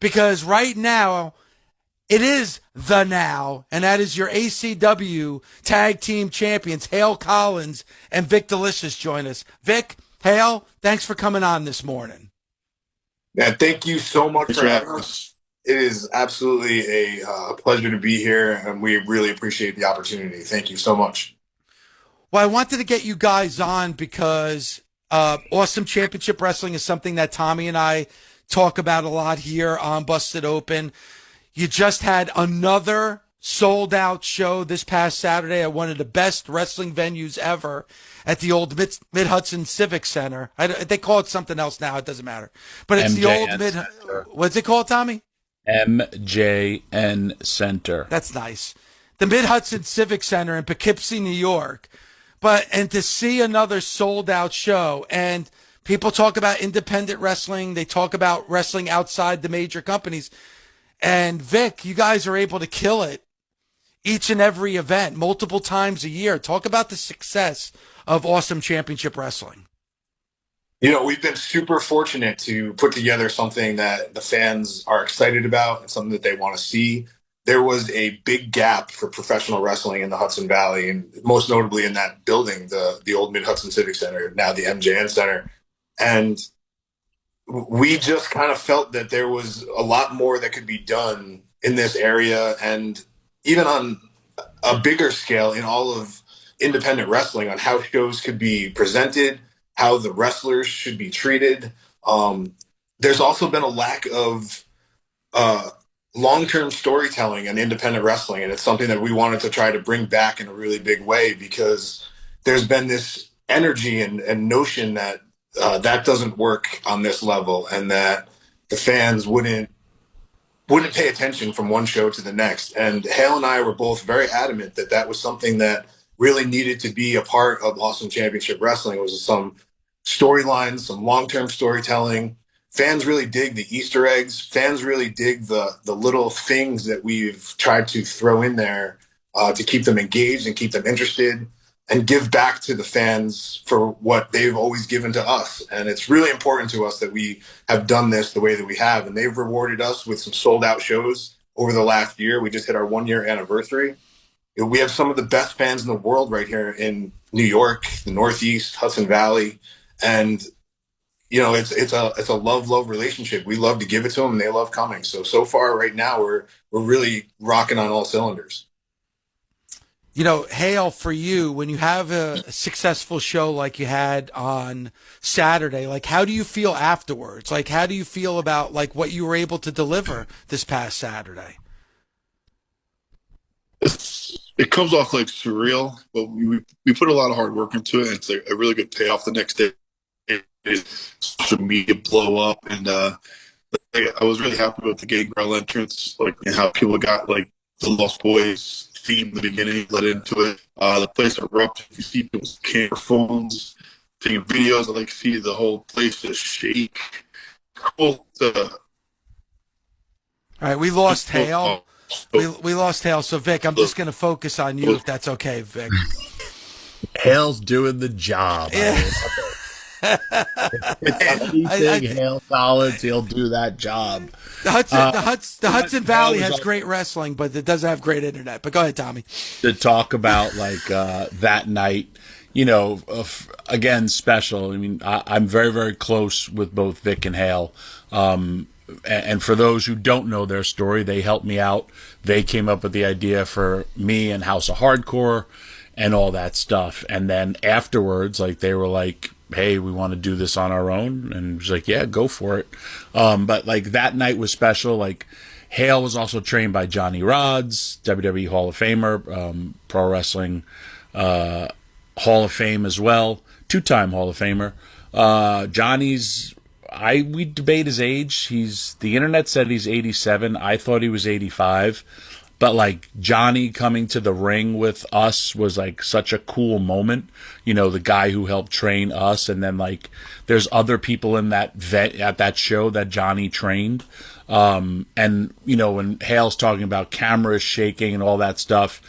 because right now it is the now, and that is your ACW Tag Team Champions, Hale Collins and Vic Dalishus join us. Vic, Hale, thanks for coming on this morning. Yeah, thank you so much for having us. It is absolutely a pleasure to be here, and we really appreciate the opportunity. Thank you so much. Well, I wanted to get you guys on because Awesome Championship Wrestling is something that Tommy and I talk about a lot here on Busted Open. You just had another sold-out show this past Saturday at one of the best wrestling venues ever at the old Mid-Hudson Civic Center. They call it something else now. It doesn't matter. But it's the old Mid... What's it called, Tommy? MJN Center. That's nice. The Mid-Hudson Civic Center in Poughkeepsie, New York. And to see another sold-out show, and people talk about independent wrestling. They talk about wrestling outside the major companies. And Vic, you guys are able to kill it each and every event, multiple times a year. Talk about the success of Awesome Championship Wrestling. You know, we've been super fortunate to put together something that the fans are excited about and something that they want to see. There was a big gap for professional wrestling in the Hudson Valley, and most notably in that building, the old Mid-Hudson Civic Center, now the MJN Center. And we just kind of felt that there was a lot more that could be done in this area, and even on a bigger scale in all of independent wrestling, on how shows could be presented, how the wrestlers should be treated. There's also been a lack of long-term storytelling in independent wrestling, and it's something that we wanted to try to bring back in a really big way, because there's been this energy and notion that that doesn't work on this level, and that the fans wouldn't pay attention from one show to the next. And Hale and I were both very adamant that that was something that really needed to be a part of Awesome Championship Wrestling. It was some storylines, some long-term storytelling. Fans really dig the Easter eggs. Fans really dig the little things that we've tried to throw in there to keep them engaged and keep them interested, and give back to the fans for what they've always given to us. And it's really important to us that we have done this the way that we have. And they've rewarded us with some sold out shows over the last year. We just hit our 1 year anniversary. We have some of the best fans in the world right here in New York, the Northeast, Hudson Valley. And, you know, it's a love relationship. We love to give it to them, and they love coming. So far right now, we're really rocking on all cylinders. You know, Hale, for you, when you have a successful show like you had on Saturday, like, how do you feel afterwards? Like, how do you feel about, like, what you were able to deliver this past Saturday? It comes off like surreal, but we put a lot of hard work into it, and it's a really good payoff the next day. Social media blow up, and I was really happy with the Gangrel entrance, like, and how people got, like, the Lost Boys theme in the beginning, led into it. The place erupted. You see people's camera phones, taking videos. I like to see the whole place just shake. Cool. All right, we lost Hale. We lost Hale. So, Vic, I'm just going to focus on you, if that's okay, Vic. Hale's doing the job. Yeah. Hale Collins, he'll do that job. The Hudson Valley has great wrestling, but it doesn't have great internet. But go ahead, Tommy. To talk about, like, that night, you know, again, special. I mean, I'm very, very close with both Vic and Hale. And for those who don't know their story, they helped me out. They came up with the idea for me and House of Hardcore and all that stuff. And then afterwards, like, they were like, hey, we want to do this on our own. And was like, yeah, go for it. But, like, that night was special. Like, Hale was also trained by Johnny Rodz, WWE Hall of Famer, Pro Wrestling Hall of Fame as well, 2-time Hall of Famer. Johnny's, we debate his age. The internet said he's 87. I thought he was 85. But, like, Johnny coming to the ring with us was, like, such a cool moment. You know, the guy who helped train us. And then, like, there's other people in that at that show that Johnny trained. And, you know, when Hale's talking about cameras shaking and all that stuff,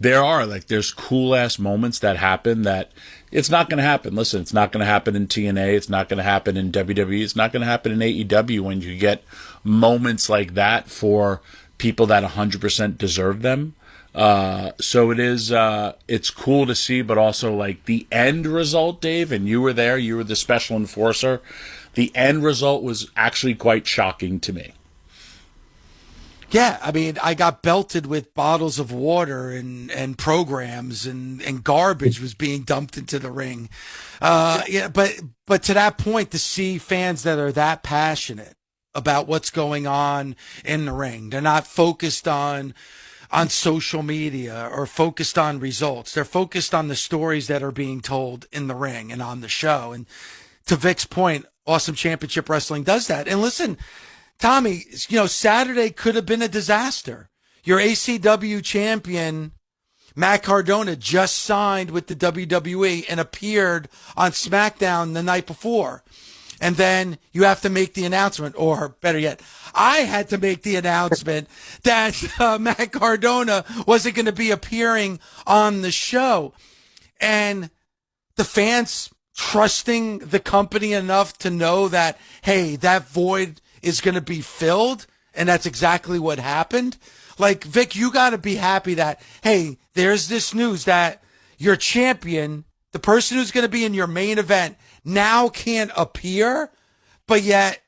there's cool-ass moments that happen that It's not going to happen. Listen, it's not going to happen in TNA. It's not going to happen in WWE. It's not going to happen in AEW when you get moments like that for people that 100% deserve them. So it is, it's cool to see, but also like the end result, Dave, and you were there, you were the special enforcer. The end result was actually quite shocking to me. Yeah, I mean, I got belted with bottles of water and programs and garbage was being dumped into the ring. Yeah, but to that point, to see fans that are that passionate about what's going on in the ring, they're not focused on social media or focused on results. They're focused on the stories that are being told in the ring and on the show. And to Vic's point, Awesome Championship Wrestling does that. And listen, Tommy, Saturday could have been a disaster. Your ACW champion, Matt Cardona, just signed with the WWE and appeared on SmackDown the night before. And then you have to make the announcement, or better yet, I had to make the announcement that Matt Cardona wasn't going to be appearing on the show. And the fans trusting the company enough to know that, hey, that void is going to be filled, and that's exactly what happened. Like, Vic, you got to be happy that, hey, there's this news that your champion, the person who's going to be in your main event, now can't appear, but yet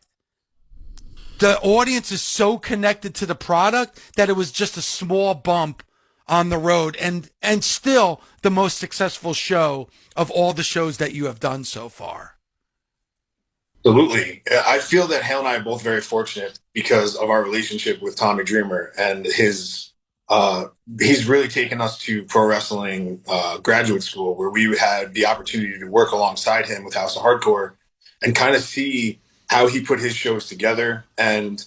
the audience is so connected to the product that it was just a small bump on the road, and still the most successful show of all the shows that you have done so far. Absolutely. I feel that Hale and I are both very fortunate because of our relationship with Tommy Dreamer and he's really taken us to pro wrestling graduate school where we had the opportunity to work alongside him with House of Hardcore and kind of see how he put his shows together. And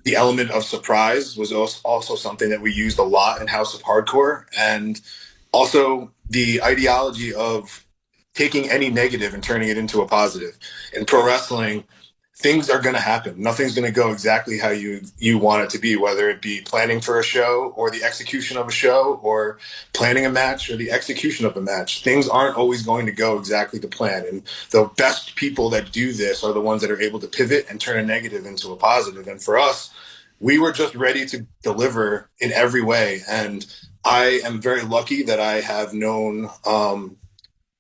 the element of surprise was also something that we used a lot in House of Hardcore. And also the ideology of taking any negative and turning it into a positive. In pro wrestling, things are going to happen. Nothing's going to go exactly how you want it to be, whether it be planning for a show or the execution of a show or planning a match or the execution of a match. Things aren't always going to go exactly to plan. And the best people that do this are the ones that are able to pivot and turn a negative into a positive. And for us, we were just ready to deliver in every way. And I am very lucky that I have known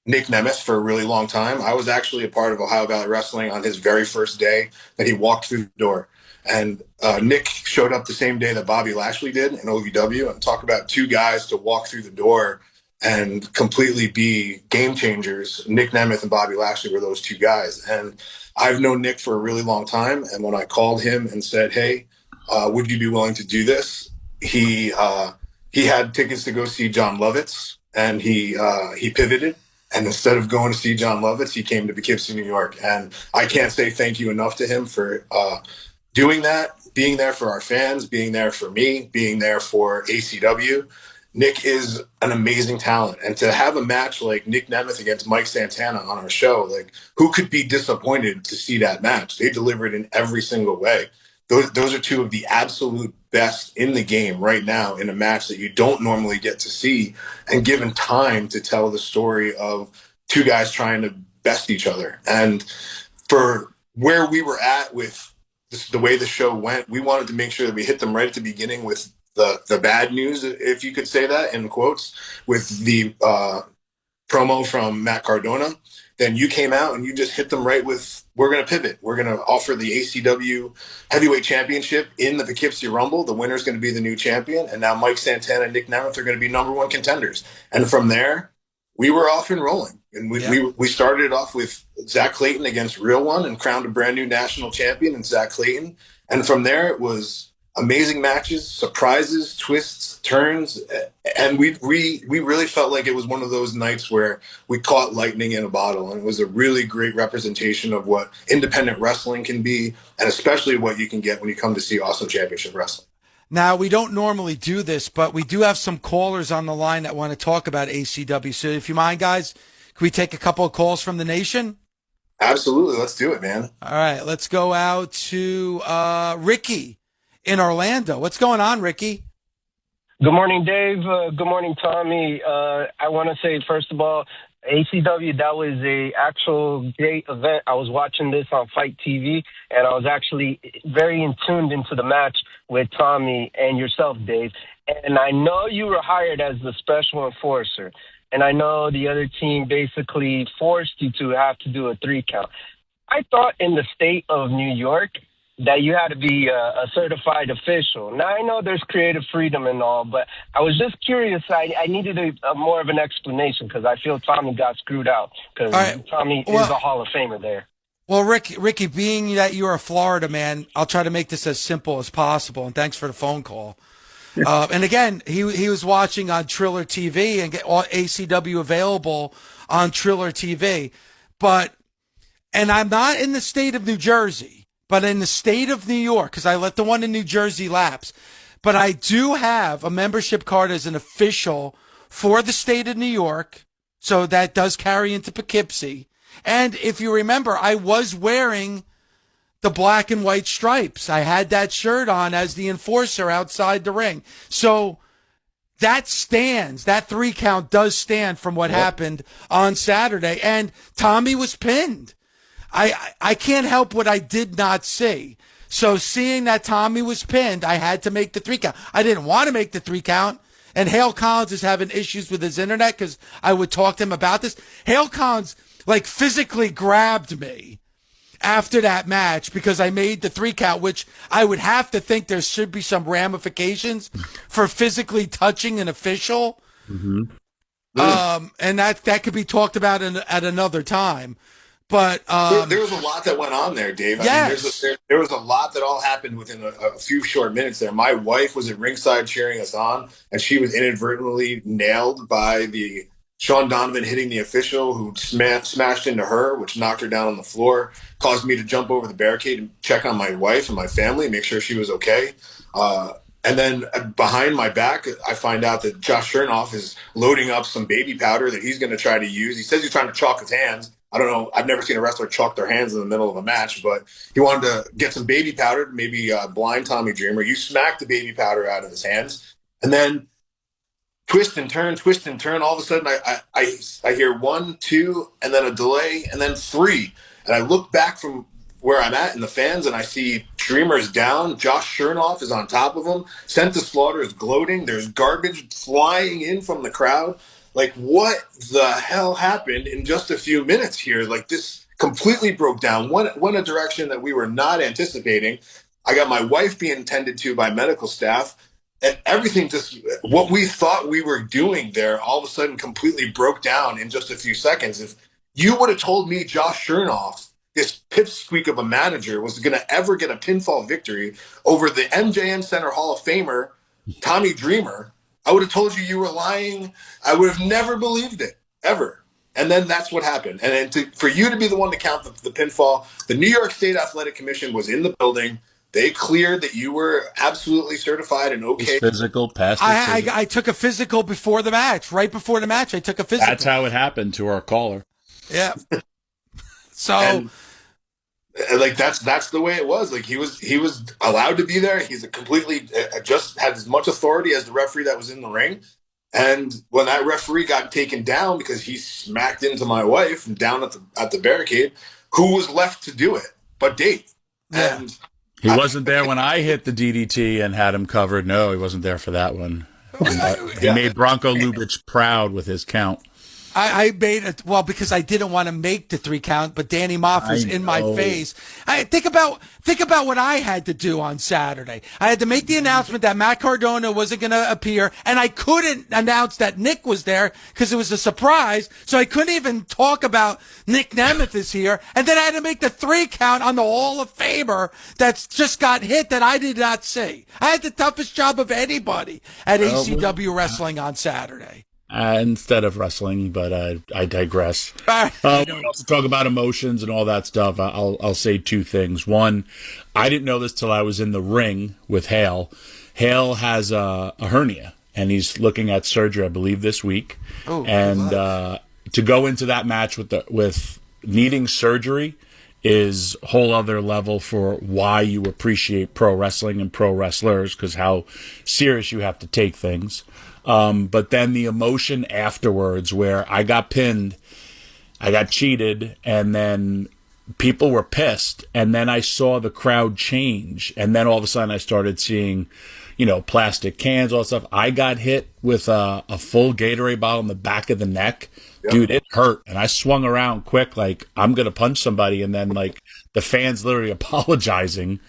Nick Nemeth for a really long time. I was actually a part of Ohio Valley Wrestling on his very first day that he walked through the door. And Nick showed up the same day that Bobby Lashley did in OVW, and talk about two guys to walk through the door and completely be game changers. Nick Nemeth and Bobby Lashley were those two guys. And I've known Nick for a really long time. And when I called him and said, hey, would you be willing to do this? He had tickets to go see John Lovitz, and he pivoted. And instead of going to see John Lovitz, he came to Poughkeepsie, New York. And I can't say thank you enough to him for doing that, being there for our fans, being there for me, being there for ACW. Nick is an amazing talent. And to have a match like Nick Nemeth against Mike Santana on our show, like, who could be disappointed to see that match? They delivered in every single way. Those are two of the absolute best in the game right now in a match that you don't normally get to see, and given time to tell the story of two guys trying to best each other. And for where we were at with the way the show went, we wanted to make sure that we hit them right at the beginning with the bad news, if you could say that in quotes, with the promo from Matt Cardona. Then you came out and you just hit them right with, we're going to pivot. We're going to offer the ACW Heavyweight Championship in the Poughkeepsie Rumble. The winner's going to be the new champion. And now Mike Santana and Nick Nemeth are going to be number one contenders. And from there, we were off and rolling. And we started it off with Zach Clayton against Real One and crowned a brand new national champion in Zach Clayton. And from there, it was amazing matches, surprises, twists, turns, and we really felt like it was one of those nights where we caught lightning in a bottle, and it was a really great representation of what independent wrestling can be, and especially what you can get when you come to see Awesome Championship Wrestling. Now, we don't normally do this, but we do have some callers on the line that want to talk about ACW. So if you mind, guys, can we take a couple of calls from the nation? Absolutely. Let's do it, man. All right. Let's go out to Ricky in Orlando. What's going on, Ricky? Good morning, Dave. Good morning, Tommy. I want to say, first of all, ACW, that was a actual great event. I was watching this on Fight TV, and I was actually very in tuned into the match with Tommy and yourself, Dave. And I know you were hired as the special enforcer, and I know the other team basically forced you to have to do a 3 count. I thought in the state of New York that you had to be a certified official. Now, I know there's creative freedom and all, but I was just curious. I needed a more of an explanation because I feel Tommy got screwed out because Tommy is a Hall of Famer there. Well, Ricky, being that you're a Florida man, I'll try to make this as simple as possible, and thanks for the phone call. And again, he was watching on Triller TV and get all ACW available on Triller TV. And I'm not in the state of New Jersey, but in the state of New York, because I let the one in New Jersey lapse. But I do have a membership card as an official for the state of New York, so that does carry into Poughkeepsie. And if you remember, I was wearing the black and white stripes. I had that shirt on as the enforcer outside the ring. So that stands. That 3 count does stand from what happened on Saturday. And Tommy was pinned. I can't help what I did not see. So seeing that Tommy was pinned, I had to make the 3 count. I didn't want to make the 3 count. And Hale Collins is having issues with his internet because I would talk to him about this. Hale Collins, physically grabbed me after that match because I made the 3 count, which I would have to think there should be some ramifications for physically touching an official. Mm-hmm. And that could be talked about at another time. But there was a lot that went on there, Dave. Yes. There was a lot that all happened within a few short minutes there. My wife was at ringside cheering us on, and she was inadvertently nailed by the Sean Donovan hitting the official who smashed into her, which knocked her down on the floor, caused me to jump over the barricade and check on my wife and my family, make sure she was okay. And then behind my back, I find out that Josh Chernoff is loading up some baby powder that he's going to try to use. He says he's trying to chalk his hands. I don't know. I've never seen a wrestler chalk their hands in the middle of a match, but he wanted to get some baby powder, maybe blind Tommy Dreamer. You smack the baby powder out of his hands, and then twist and turn. All of a sudden, I hear 1, 2, and then a delay, and then 3. And I look back from where I'm at in the fans, and I see Dreamer's down. Josh Chernoff is on top of him. Sent to Slaughter is gloating. There's garbage flying in from the crowd. What the hell happened in just a few minutes here? This completely broke down, went a direction that we were not anticipating. I got my wife being tended to by medical staff, and everything what we thought we were doing there all of a sudden completely broke down in just a few seconds. If you would have told me Josh Chernoff, this pipsqueak of a manager, was going to ever get a pinfall victory over the MJN Center Hall of Famer, Tommy Dreamer, I would have told you were lying. I would have never believed it, ever. And then that's what happened. And then for you to be the one to count the pinfall, the New York State Athletic Commission was in the building. They cleared that you were absolutely certified and okay. Physical, past I took a physical before the match. Right before the match, I took a physical. That's how it happened to our caller. Yeah. So... that's the way it was. He was allowed to be there. He's completely just had as much authority as the referee that was in the ring. And when that referee got taken down because he smacked into my wife and down at the barricade, who was left to do it but Dave? Yeah. And he wasn't there when I hit the DDT and had him covered. No, he wasn't there for that one. He made Bronco Lubitsch proud with his count. I made it, because I didn't want to make the 3 count, but Danny Moff was in my face. Think about what I had to do on Saturday. I had to make the announcement that Matt Cardona wasn't going to appear, and I couldn't announce that Nick was there because it was a surprise, so I couldn't even talk about Nick Nemeth is here, and then I had to make the 3 count on the Hall of Famer that's just got hit that I did not see. I had the toughest job of anybody at ACW Wrestling on Saturday. Instead of wrestling, but I digress. We also talk about emotions and all that stuff. I'll say 2 things. One, I didn't know this till I was in the ring with Hale. Hale has a hernia, and he's looking at surgery, I believe, this week. Oh, and to go into that match with needing surgery is a whole other level for why you appreciate pro wrestling and pro wrestlers, because how serious you have to take things. But then the emotion afterwards, where I got pinned, I got cheated, and then people were pissed, and then I saw the crowd change, and then all of a sudden I started seeing, plastic cans, all that stuff. I got hit with a full Gatorade bottle in the back of the neck. Yep. Dude, it hurt, and I swung around quick like I'm gonna punch somebody, and then like the fans literally apologizing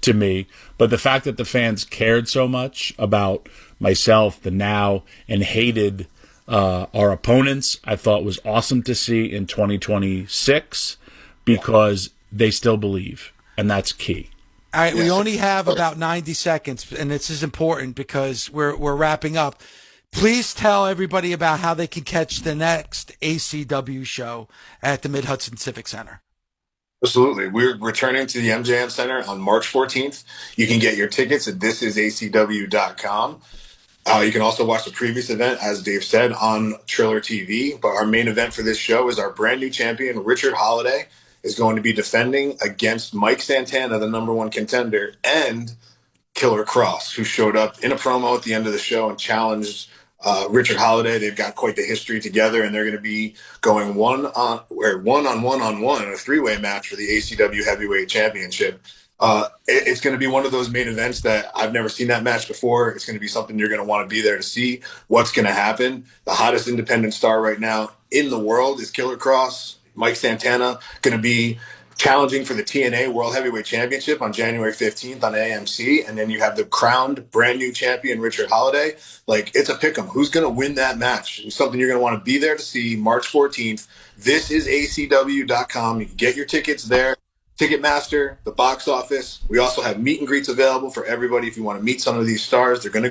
to me. But the fact that the fans cared so much about myself, the Now, and hated our opponents, I thought was awesome to see in 2026, because they still believe, and that's key. All right, we only have about 90 seconds, and this is important because we're wrapping up. Please tell everybody about how they can catch the next ACW show at the Mid-Hudson Civic Center. Absolutely. We're returning to the MJM Center on March 14th. You can get your tickets at thisisacw.com. You can also watch the previous event, as Dave said, on Triller TV. But our main event for this show is our brand new champion, Richard Holiday, is going to be defending against Mike Santana, the number one contender, and Killer Cross, who showed up in a promo at the end of the show and challenged Richard Holiday. They've got quite the history together, and they're going to be going one-on-one in a three-way match for the ACW Heavyweight Championship. It's going to be one of those main events that I've never seen that match before. It's going to be something you're going to want to be there to see what's going to happen. The hottest independent star right now in the world is Killer Cross. Mike Santana going to be challenging for the TNA World Heavyweight Championship on January 15th on AMC. And then you have the crowned brand new champion, Richard Holiday. Like, it's a pick'em. Who's going to win that match? It's something you're going to want to be there to see March 14th. This is ACW.com. You can get your tickets there. Ticketmaster, the box office. We also have meet and greets available for everybody if you want to meet some of these stars. They're going to go